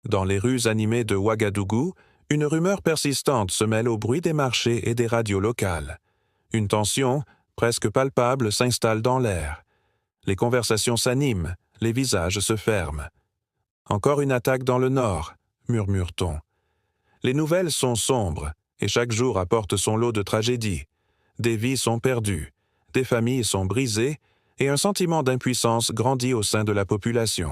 Dans les rues animées de Ouagadougou, une rumeur persistante se mêle au bruit des marchés et des radios locales. Une tension, presque palpable, s'installe dans l'air. Les conversations s'animent, les visages se ferment. Encore une attaque dans le nord, murmure-t-on. Les nouvelles sont sombres, et chaque jour apporte son lot de tragédies. Des vies sont perdues, des familles sont brisées, et un sentiment d'impuissance grandit au sein de la population.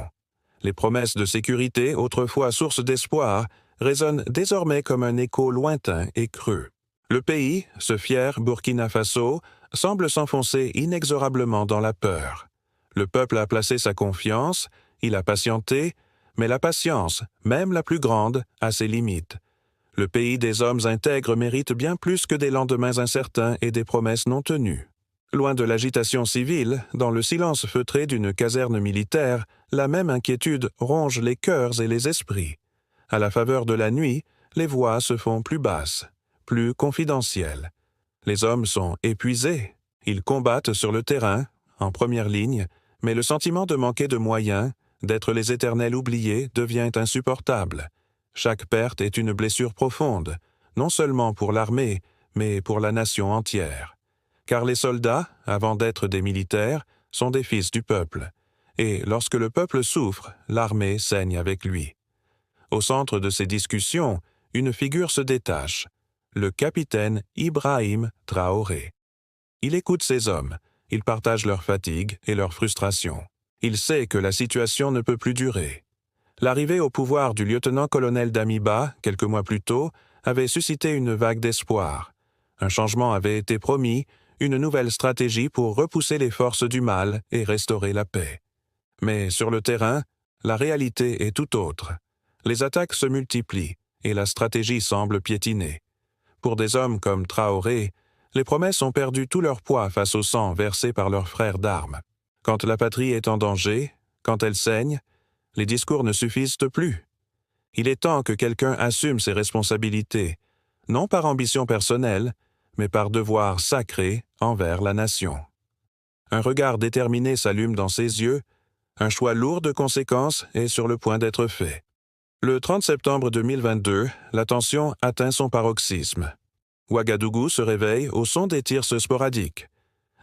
Les promesses de sécurité, autrefois source d'espoir, résonnent désormais comme un écho lointain et creux. Le pays, ce fier Burkina Faso, semble s'enfoncer inexorablement dans la peur. Le peuple a placé sa confiance, il a patienté, mais la patience, même la plus grande, a ses limites. Le pays des hommes intègres mérite bien plus que des lendemains incertains et des promesses non tenues. Loin de l'agitation civile, dans le silence feutré d'une caserne militaire, la même inquiétude ronge les cœurs et les esprits. À la faveur de la nuit, les voix se font plus basses, plus confidentielles. Les hommes sont épuisés, ils combattent sur le terrain, en première ligne, mais le sentiment de manquer de moyens, d'être les éternels oubliés, devient insupportable. Chaque perte est une blessure profonde, non seulement pour l'armée, mais pour la nation entière. Car les soldats, avant d'être des militaires, sont des fils du peuple. Et lorsque le peuple souffre, l'armée saigne avec lui. Au centre de ces discussions, une figure se détache, le capitaine Ibrahim Traoré. Il écoute ses hommes, il partage leur fatigue et leur frustration. Il sait que la situation ne peut plus durer. L'arrivée au pouvoir du lieutenant-colonel Damiba, quelques mois plus tôt, avait suscité une vague d'espoir. Un changement avait été promis, une nouvelle stratégie pour repousser les forces du mal et restaurer la paix. Mais sur le terrain, la réalité est tout autre. Les attaques se multiplient et la stratégie semble piétiner. Pour des hommes comme Traoré, les promesses ont perdu tout leur poids face au sang versé par leurs frères d'armes. Quand la patrie est en danger, quand elle saigne, les discours ne suffisent plus. Il est temps que quelqu'un assume ses responsabilités, non par ambition personnelle, mais par devoir sacré envers la nation. Un regard déterminé s'allume dans ses yeux, un choix lourd de conséquences est sur le point d'être fait. Le 30 septembre 2022, la tension atteint son paroxysme. Ouagadougou se réveille au son des tirs sporadiques.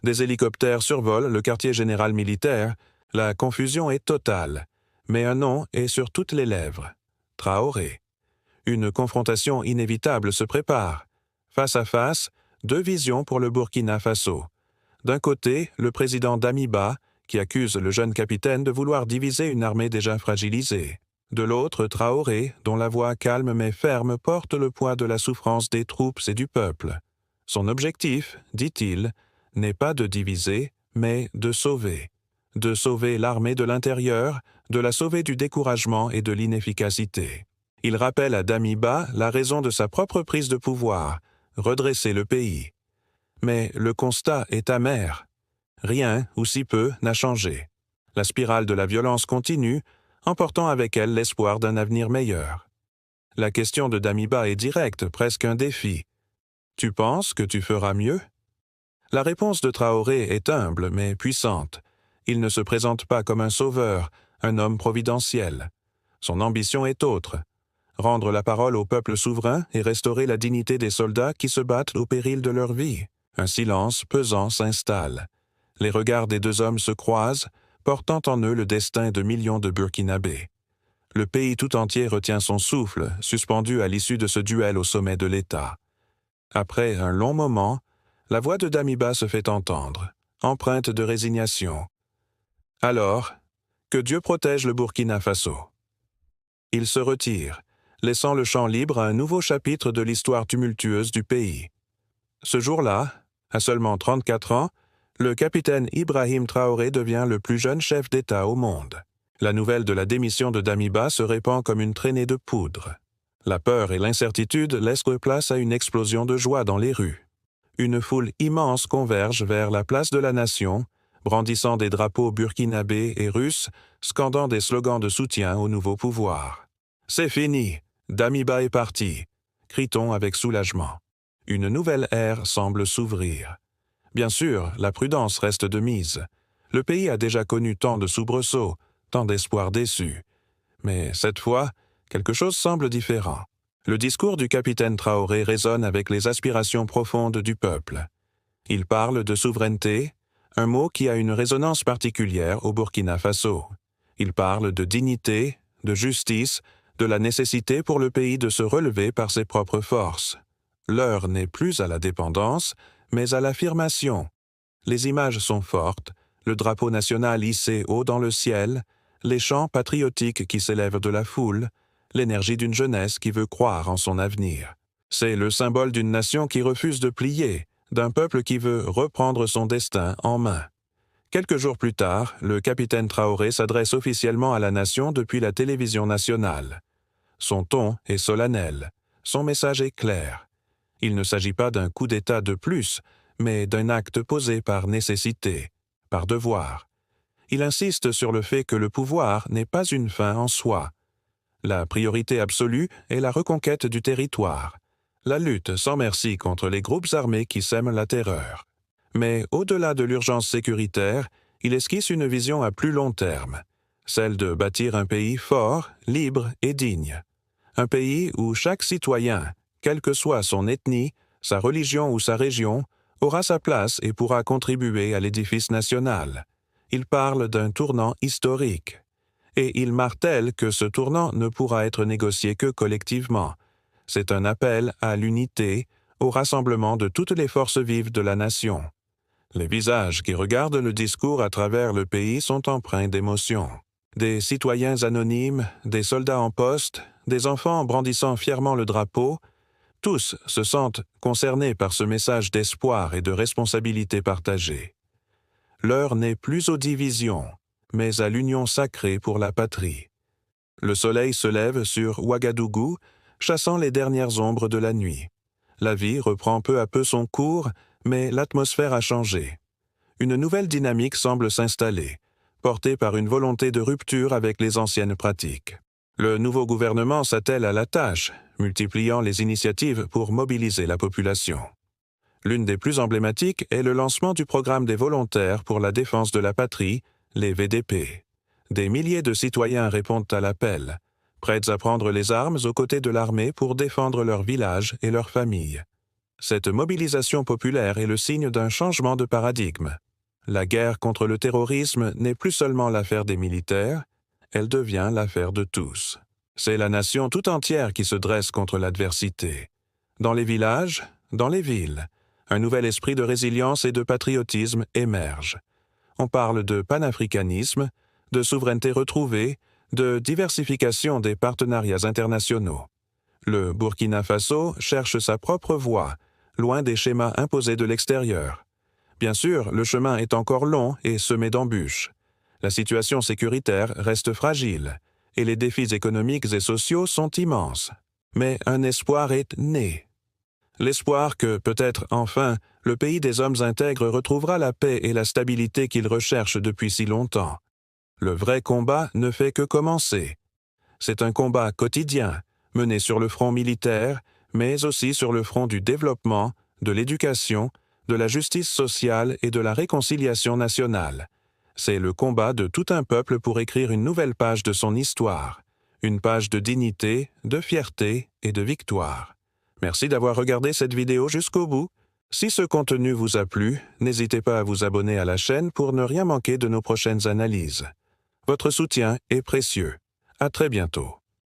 Des hélicoptères survolent le quartier général militaire, la confusion est totale, mais un nom est sur toutes les lèvres. Traoré. Une confrontation inévitable se prépare. Face à face, deux visions pour le Burkina Faso. D'un côté, le président Damiba, qui accuse le jeune capitaine de vouloir diviser une armée déjà fragilisée. De l'autre, Traoré, dont la voix calme mais ferme porte le poids de la souffrance des troupes et du peuple. Son objectif, dit-il, n'est pas de diviser, mais de sauver. De sauver l'armée de l'intérieur, de la sauver du découragement et de l'inefficacité. Il rappelle à Damiba la raison de sa propre prise de pouvoir, redresser le pays. Mais le constat est amer. Rien, ou si peu, n'a changé. La spirale de la violence continue, emportant avec elle l'espoir d'un avenir meilleur. La question de Damiba est directe, presque un défi. Tu penses que tu feras mieux? La réponse de Traoré est humble mais puissante. Il ne se présente pas comme un sauveur, un homme providentiel. Son ambition est autre. Rendre la parole au peuple souverain et restaurer la dignité des soldats qui se battent au péril de leur vie. Un silence pesant s'installe. Les regards des deux hommes se croisent, portant en eux le destin de millions de Burkinabés. Le pays tout entier retient son souffle, suspendu à l'issue de ce duel au sommet de l'État. Après un long moment, la voix de Damiba se fait entendre, empreinte de résignation. Alors, que Dieu protège le Burkina Faso. Il se retire, laissant le champ libre à un nouveau chapitre de l'histoire tumultueuse du pays. Ce jour-là, à seulement 34 ans, le capitaine Ibrahim Traoré devient le plus jeune chef d'État au monde. La nouvelle de la démission de Damiba se répand comme une traînée de poudre. La peur et l'incertitude laissent place à une explosion de joie dans les rues. Une foule immense converge vers la place de la Nation, brandissant des drapeaux burkinabés et russes, scandant des slogans de soutien au nouveau pouvoir. « C'est fini, Damiba est parti », crie-t-on avec soulagement. Une nouvelle ère semble s'ouvrir. Bien sûr, la prudence reste de mise. Le pays a déjà connu tant de soubresauts, tant d'espoirs déçus. Mais cette fois, quelque chose semble différent. Le discours du capitaine Traoré résonne avec les aspirations profondes du peuple. Il parle de souveraineté, un mot qui a une résonance particulière au Burkina Faso. Il parle de dignité, de justice, de la nécessité pour le pays de se relever par ses propres forces. L'heure n'est plus à la dépendance, mais à l'affirmation. Les images sont fortes, le drapeau national hissé haut dans le ciel, les chants patriotiques qui s'élèvent de la foule, l'énergie d'une jeunesse qui veut croire en son avenir. C'est le symbole d'une nation qui refuse de plier, d'un peuple qui veut reprendre son destin en main. Quelques jours plus tard, le capitaine Traoré s'adresse officiellement à la nation depuis la télévision nationale. Son ton est solennel, son message est clair. Il ne s'agit pas d'un coup d'État de plus, mais d'un acte posé par nécessité, par devoir. Il insiste sur le fait que le pouvoir n'est pas une fin en soi. La priorité absolue est la reconquête du territoire, la lutte sans merci contre les groupes armés qui sèment la terreur. Mais au-delà de l'urgence sécuritaire, il esquisse une vision à plus long terme, celle de bâtir un pays fort, libre et digne. Un pays où chaque citoyen, quelle que soit son ethnie, sa religion ou sa région, aura sa place et pourra contribuer à l'édifice national. Il parle d'un tournant historique. Et il martèle que ce tournant ne pourra être négocié que collectivement. C'est un appel à l'unité, au rassemblement de toutes les forces vives de la nation. Les visages qui regardent le discours à travers le pays sont empreints d'émotion. Des citoyens anonymes, des soldats en poste, des enfants brandissant fièrement le drapeau, tous se sentent concernés par ce message d'espoir et de responsabilité partagée. L'heure n'est plus aux divisions, mais à l'union sacrée pour la patrie. Le soleil se lève sur Ouagadougou, chassant les dernières ombres de la nuit. La vie reprend peu à peu son cours, mais l'atmosphère a changé. Une nouvelle dynamique semble s'installer, portée par une volonté de rupture avec les anciennes pratiques. Le nouveau gouvernement s'attelle à la tâche, multipliant les initiatives pour mobiliser la population. L'une des plus emblématiques est le lancement du programme des volontaires pour la défense de la patrie, les VDP. Des milliers de citoyens répondent à l'appel, prêts à prendre les armes aux côtés de l'armée pour défendre leur village et leur famille. Cette mobilisation populaire est le signe d'un changement de paradigme. La guerre contre le terrorisme n'est plus seulement l'affaire des militaires, elle devient l'affaire de tous. C'est la nation tout entière qui se dresse contre l'adversité. Dans les villages, dans les villes, un nouvel esprit de résilience et de patriotisme émerge. On parle de panafricanisme, de souveraineté retrouvée, de diversification des partenariats internationaux. Le Burkina Faso cherche sa propre voie, loin des schémas imposés de l'extérieur. Bien sûr, le chemin est encore long et semé d'embûches. La situation sécuritaire reste fragile, et les défis économiques et sociaux sont immenses. Mais un espoir est né. L'espoir que, peut-être enfin, le pays des hommes intègres retrouvera la paix et la stabilité qu'il recherche depuis si longtemps. Le vrai combat ne fait que commencer. C'est un combat quotidien, mené sur le front militaire, mais aussi sur le front du développement, de l'éducation, de la justice sociale et de la réconciliation nationale. C'est le combat de tout un peuple pour écrire une nouvelle page de son histoire, une page de dignité, de fierté et de victoire. Merci d'avoir regardé cette vidéo jusqu'au bout. Si ce contenu vous a plu, n'hésitez pas à vous abonner à la chaîne pour ne rien manquer de nos prochaines analyses. Votre soutien est précieux. À très bientôt.